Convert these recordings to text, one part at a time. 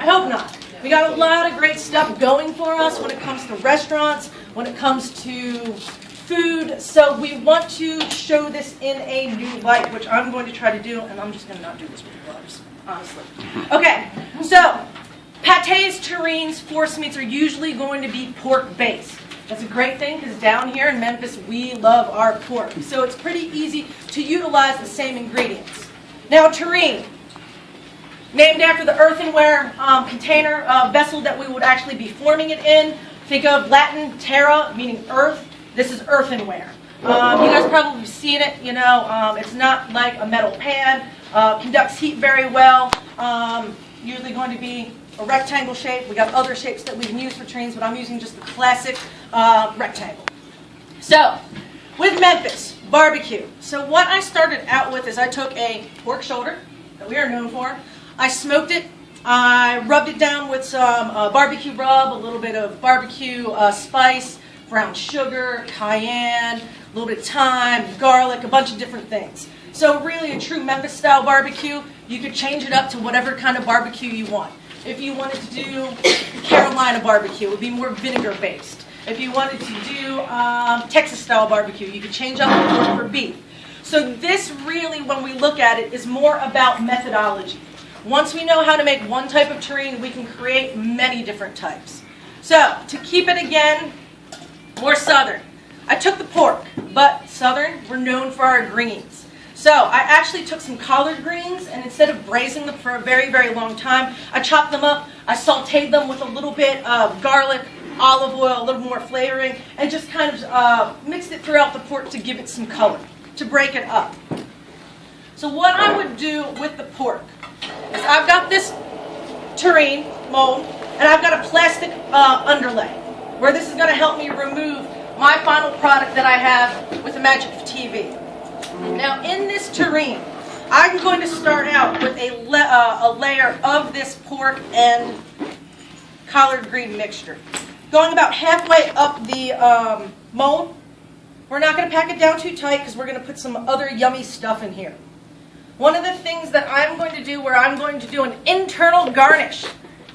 hope not. We got a lot of great stuff going for us when it comes to restaurants, when it comes to food. So we want to show this in a new light, which I'm going to try to do, and I'm just going to not do this with gloves, honestly. Okay, so pâtés, terrines, force meats are usually going to be pork-based. That's a great thing because down here in Memphis, we love our pork. So it's pretty easy to utilize the same ingredients. Now, terrine, named after the earthenware container vessel that we would actually be forming it in. Think of Latin terra, meaning earth. This is earthenware. You guys probably have seen it. You know, it's not like a metal pan. Conducts heat very well. Usually going to be a rectangle shape. We got other shapes that we can use for terrines, but I'm using just the classic rectangle. So, with Memphis, barbecue. So what I started out with is I took a pork shoulder that we are known for. I smoked it. I rubbed it down with some barbecue rub, a little bit of barbecue spice, brown sugar, cayenne, a little bit of thyme, garlic, a bunch of different things. So really a true Memphis style barbecue. You could change it up to whatever kind of barbecue you want. If you wanted to do Carolina barbecue, it would be more vinegar based. If you wanted to do Texas style barbecue, you could change up the pork for beef. So this really, when we look at it, is more about methodology. Once we know how to make one type of terrine, we can create many different types. So to keep it again, more southern. I took the pork, but southern, we're known for our greens. So I actually took some collard greens, and instead of braising them for a very, very long time, I chopped them up, I sauteed them with a little bit of garlic, olive oil, a little more flavoring, and just kind of mixed it throughout the pork to give it some color, to break it up. So what I would do with the pork is I've got this terrine mold, and I've got a plastic underlay, where this is going to help me remove my final product that I have with the magic of TV. Now in this terrine, I'm going to start out with a layer of this pork and collard green mixture. Going about halfway up the mold. We're not going to pack it down too tight because we're going to put some other yummy stuff in here. One of the things that I'm going to do, where I'm going to do an internal garnish.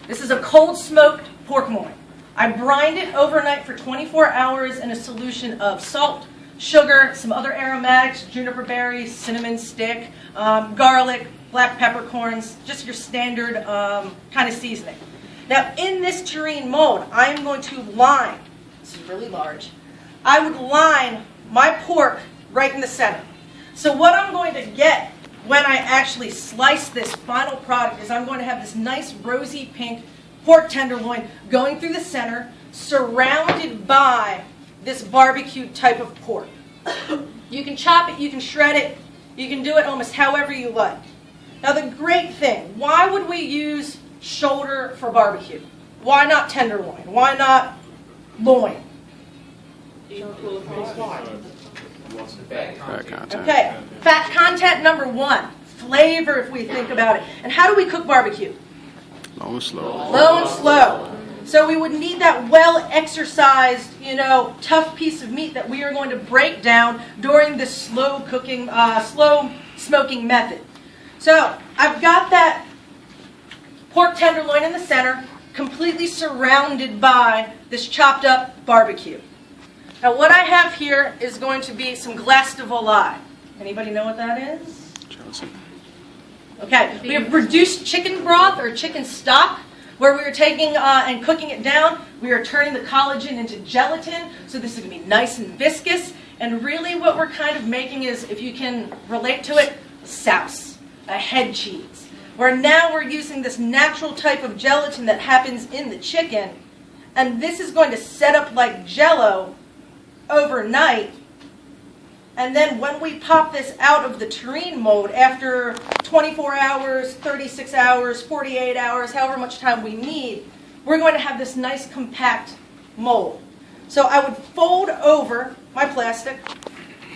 This is a cold smoked pork loin. I brined it overnight for 24 hours in a solution of salt, sugar, some other aromatics, juniper berries, cinnamon stick, garlic, black peppercorns, just your standard kind of seasoning. Now in this terrine mold, I'm going to line, this is really large, I would line my pork right in the center. So what I'm going to get when I actually slice this final product is I'm going to have this nice rosy pink pork tenderloin going through the center, surrounded by this barbecued type of pork. You can chop it, you can shred it, you can do it almost however you like. Now the great thing, why would we use shoulder for barbecue? Why not tenderloin? Why not loin? Fat content. Okay, fat content number one. Flavor, if we think about it. And how do we cook barbecue? Low and slow. Low and slow. So we would need that well-exercised, tough piece of meat that we are going to break down during this slow cooking, slow smoking method. So I've got that pork tenderloin in the center, completely surrounded by this chopped up barbecue. Now what I have here is going to be some glace de volaille. Anybody know what that is? Chelsea. Okay, we have reduced chicken broth or chicken stock, where we are taking and cooking it down. We are turning the collagen into gelatin, so this is going to be nice and viscous. And really what we're kind of making is, if you can relate to it, souse, a head cheese. Where now we're using this natural type of gelatin that happens in the chicken, and this is going to set up like Jell-O overnight. And then when we pop this out of the terrine mold after 24 hours, 36 hours, 48 hours, however much time we need, we're going to have this nice compact mold. So I would fold over my plastic,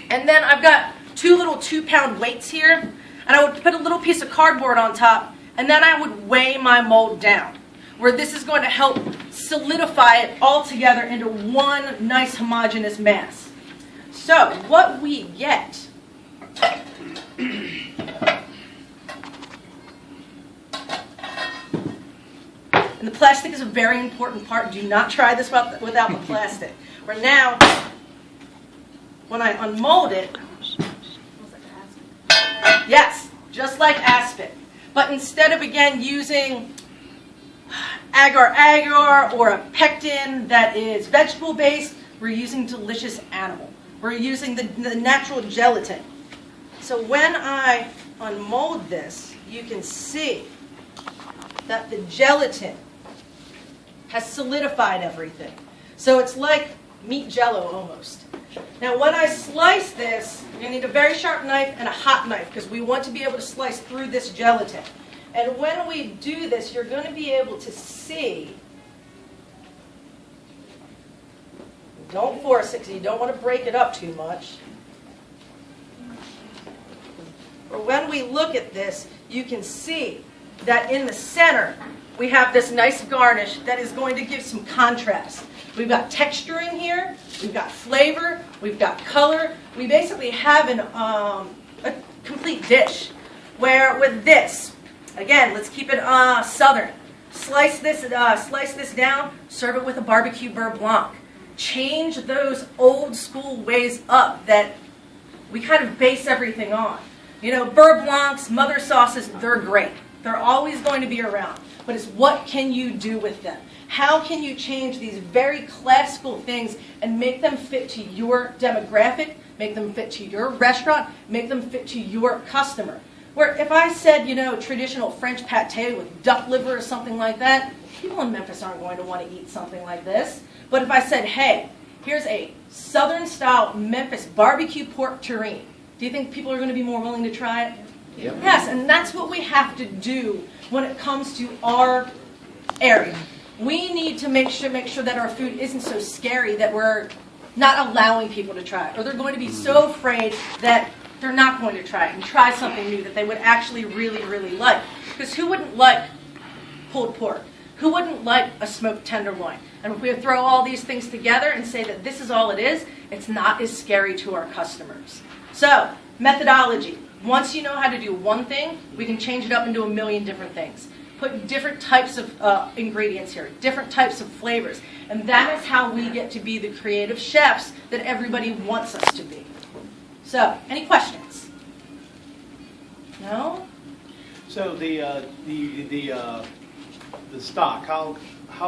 and then I've got two little 2-pound weights here, and I would put a little piece of cardboard on top, and then I would weigh my mold down, where this is going to help solidify it all together into one nice homogeneous mass. So what we get And the plastic is a very important part. Do not try this without the plastic. Where now, when I unmold it, yes, just like aspen. But instead of, again, using agar-agar or a pectin that is vegetable-based, we're using delicious animal. We're using the natural gelatin. So when I unmold this, you can see that the gelatin has solidified everything. So it's like meat jello almost. Now when I slice this, you need a very sharp knife and a hot knife because we want to be able to slice through this gelatin. And when we do this, you're going to be able to see, don't force it because you don't want to break it up too much. But when we look at this, you can see that in the center, we have this nice garnish that is going to give some contrast. We've got texture in here, we've got flavor, we've got color. We basically have a complete dish. Where with this, again, let's keep it southern. Slice this down, serve it with a barbecue beurre blanc. Change those old school ways up that we kind of base everything on. You know, beurre blancs, mother sauces, they're great. They're always going to be around. But it's what can you do with them? How can you change these very classical things and make them fit to your demographic, make them fit to your restaurant, make them fit to your customer? Where if I said, you know, traditional French pate with duck liver or something like that, people in Memphis aren't going to want to eat something like this. But if I said, hey, here's a Southern style Memphis barbecue pork terrine, do you think people are going to be more willing to try it? Yep. Yes, and that's what we have to do when it comes to our area. We need to make sure that our food isn't so scary that we're not allowing people to try it, or they're going to be so afraid that they're not going to try it and try something new that they would actually really, really like. Because who wouldn't like pulled pork? Who wouldn't like a smoked tenderloin? And if we throw all these things together and say that this is all it is, it's not as scary to our customers. So, methodology. Once you know how to do one thing, we can change it up into a million different things. Put different types of ingredients here, different types of flavors. And that is how we get to be the creative chefs that everybody wants us to be. So, any questions? No? So the stock, how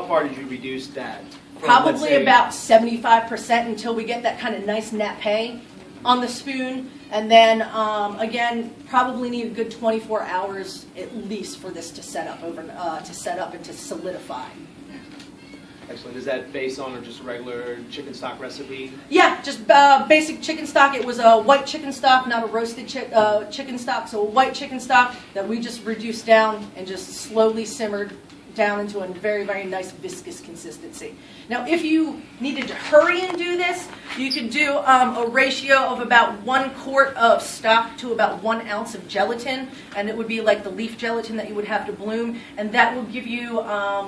far did you reduce that? Probably about 75% until we get that kind of nice nappe on the spoon. And then, again, probably need a good 24 hours at least for this to set up and to solidify. Excellent. Is that based on just a regular chicken stock recipe? Yeah, just basic chicken stock. It was a white chicken stock, not a roasted chicken stock. So a white chicken stock that we just reduced down and just slowly simmered down into a very, very nice viscous consistency. Now, if you needed to hurry and do this, you could do a ratio of about 1 quart of stock to about 1 ounce of gelatin, and it would be like the leaf gelatin that you would have to bloom, and that will give you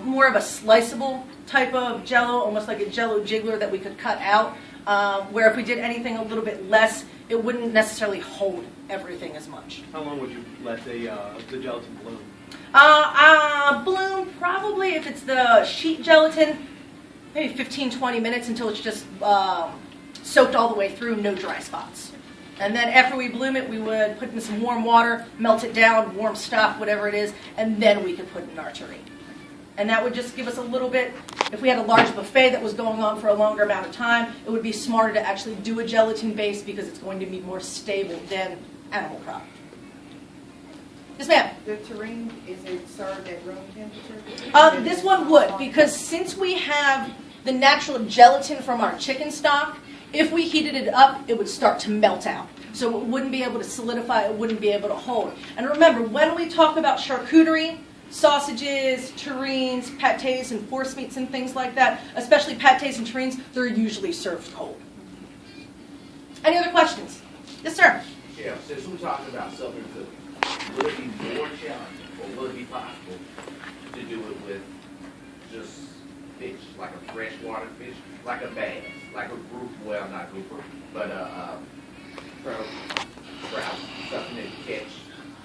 more of a sliceable type of jello, almost like a jello jiggler that we could cut out, where if we did anything a little bit less, it wouldn't necessarily hold everything as much. How long would you let the gelatin bloom? Bloom, probably, if it's the sheet gelatin, maybe 15-20 minutes until it's just soaked all the way through, no dry spots. And then after we bloom it, we would put in some warm water, melt it down, warm stock, whatever it is, and then we could put in our terrine. And that would just give us a little bit, if we had a large buffet that was going on for a longer amount of time, it would be smarter to actually do a gelatin base because it's going to be more stable than animal product. Yes, ma'am? The terrine, is it served at room temperature? This one would, because since we have the natural gelatin from our chicken stock, if we heated it up, it would start to melt out. So it wouldn't be able to solidify, it wouldn't be able to hold. And remember, when we talk about charcuterie, sausages, terrines, pâtés, and force meats and things like that, especially pâtés and terrines, they're usually served cold. Any other questions? Yes, sir? Yeah, since we're talking about Southern cooking, would it be more challenging, or would it be possible to do it with just fish, like a freshwater fish, like a bass, like a group, well, not grouper, but trout, something that you catch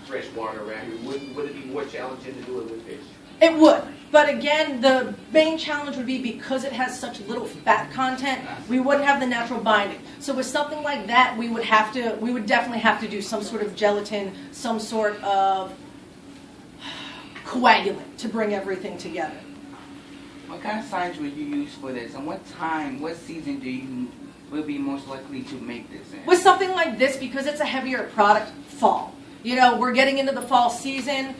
freshwater around here? Would it be more challenging to do it with fish? It would, But again, the main challenge would be because it has such little fat content, we wouldn't have the natural binding. So with something like that, we would definitely have to do some sort of gelatin, some sort of coagulant to bring everything together. What kind of science would you use for this, and what season will be most likely to make this in? With something like this, because it's a heavier product, fall. You know, we're getting into the fall season.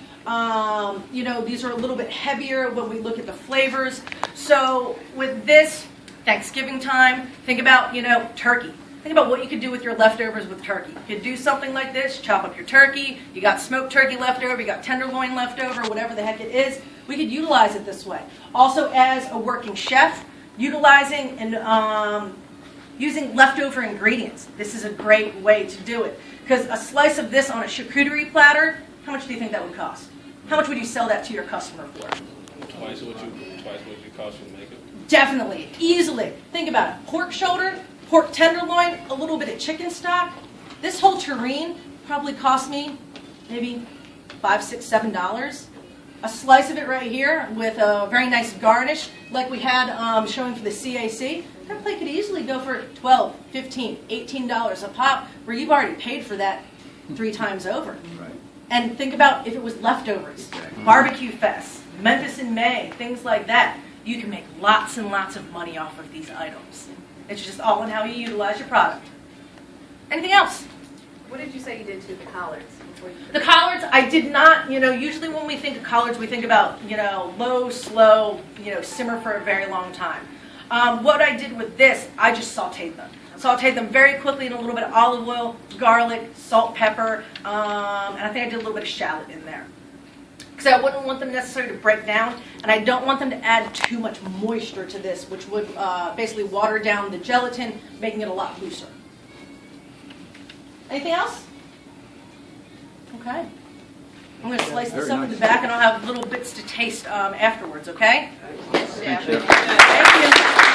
You know, these are a little bit heavier when we look at the flavors. So with this, Thanksgiving time, think about, you know, turkey. Think about what you could do with your leftovers with turkey. You could do something like this, chop up your turkey, you got smoked turkey left over, you got tenderloin left over, whatever the heck it is. We could utilize it this way. Also, as a working chef, utilizing and using leftover ingredients. This is a great way to do it. Because a slice of this on a charcuterie platter, how much do you think that would cost? How much would you sell that to your customer for? Twice what you cost to make it. Definitely, easily. Think about it. Pork shoulder, pork tenderloin, a little bit of chicken stock. This whole terrine probably cost me maybe $5, $6, $7. A slice of it right here with a very nice garnish, like we had showing for the CAC. That plate could easily go for $12, $15, $18 a pop, where you've already paid for that 3 times over. Right. And think about if it was leftovers, barbecue fest, Memphis in May, things like that. You can make lots and lots of money off of these items. It's just all in how you utilize your product. Anything else? What did you say you did to the collards? The collards, I did not, you know, usually when we think of collards, we think about, you know, low, slow, you know, simmer for a very long time. What I did with this, I just sauteed them. Sauteed them very quickly in a little bit of olive oil, garlic, salt, pepper, and I think I did a little bit of shallot in there. Because I wouldn't want them necessarily to break down, and I don't want them to add too much moisture to this, which would basically water down the gelatin, making it a lot looser. Anything else? Okay. I'm going to slice this up in the back, and I'll have little bits to taste afterwards, okay? Yeah. Thank you.